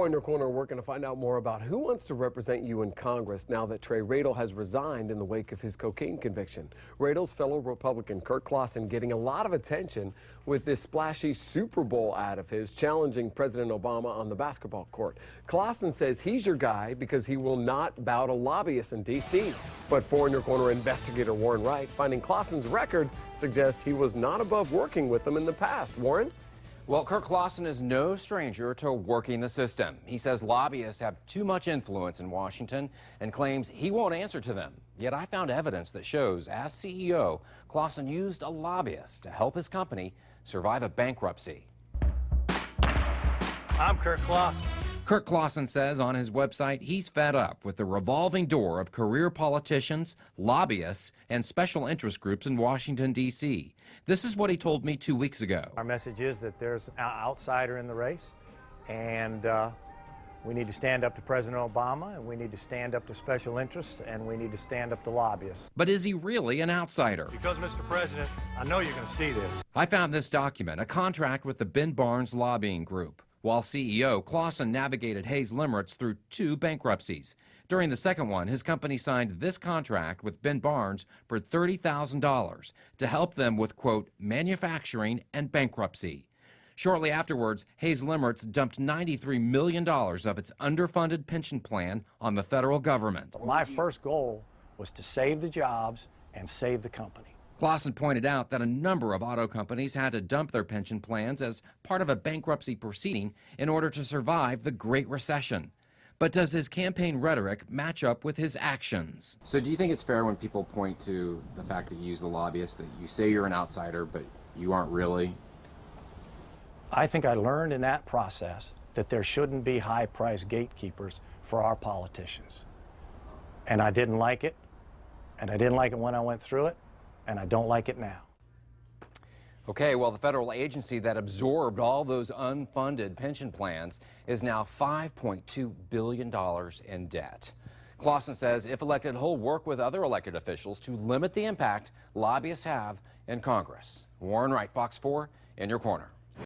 In your corner, working to find out more about who wants to represent you in Congress now that Trey Radel has resigned in the wake of his cocaine conviction. Radel's fellow Republican Kurt Clawson getting a lot of attention with this splashy Super Bowl ad of his challenging President Obama on the basketball court. Clawson says he's your guy because he will not bow to lobbyists in D.C. But in your corner investigator Warren Wright finding Clawson's record suggests he was not above working with them in the past. Warren? Well, Kurt Clawson is no stranger to working the system. He says lobbyists have too much influence in Washington and claims he won't answer to them. Yet I found evidence that shows, as CEO, Clawson used a lobbyist to help his company survive a bankruptcy. I'm Kurt Clawson. Kurt Clawson says on his website he's fed up with the revolving door of career politicians, lobbyists, and special interest groups in Washington, D.C. This is what he told me 2 weeks ago. Our message is that there's an outsider in the race, and we need to stand up to President Obama, and we need to stand up to special interests, and we need to stand up to lobbyists. But is he really an outsider? Because, Mr. President, I know you're going to see this. I found this document, a contract with the Ben Barnes lobbying group. While CEO, Clawson navigated Hayes Limmertz through 2 bankruptcies. During the second one, his company signed this contract with Ben Barnes for $30,000 to help them with, quote, manufacturing and bankruptcy. Shortly afterwards, Hayes Limmertz dumped $93 million of its underfunded pension plan on the federal government. My first goal was to save the jobs and save the company. Clawson pointed out that a number of auto companies had to dump their pension plans as part of a bankruptcy proceeding in order to survive the Great Recession. But does his campaign rhetoric match up with his actions? So do you think it's fair when people point to the fact that you use the lobbyist, that you say you're an outsider, but you aren't really? I think I learned in that process that there shouldn't be high-priced gatekeepers for our politicians. And I didn't like it, and I didn't like it when I went through it, and I don't like it now. Okay, well, the federal agency that absorbed all those unfunded pension plans is now $5.2 billion in debt. Clawson says if elected, he'll work with other elected officials to limit the impact lobbyists have in Congress. Warren Wright, Fox 4, in your corner.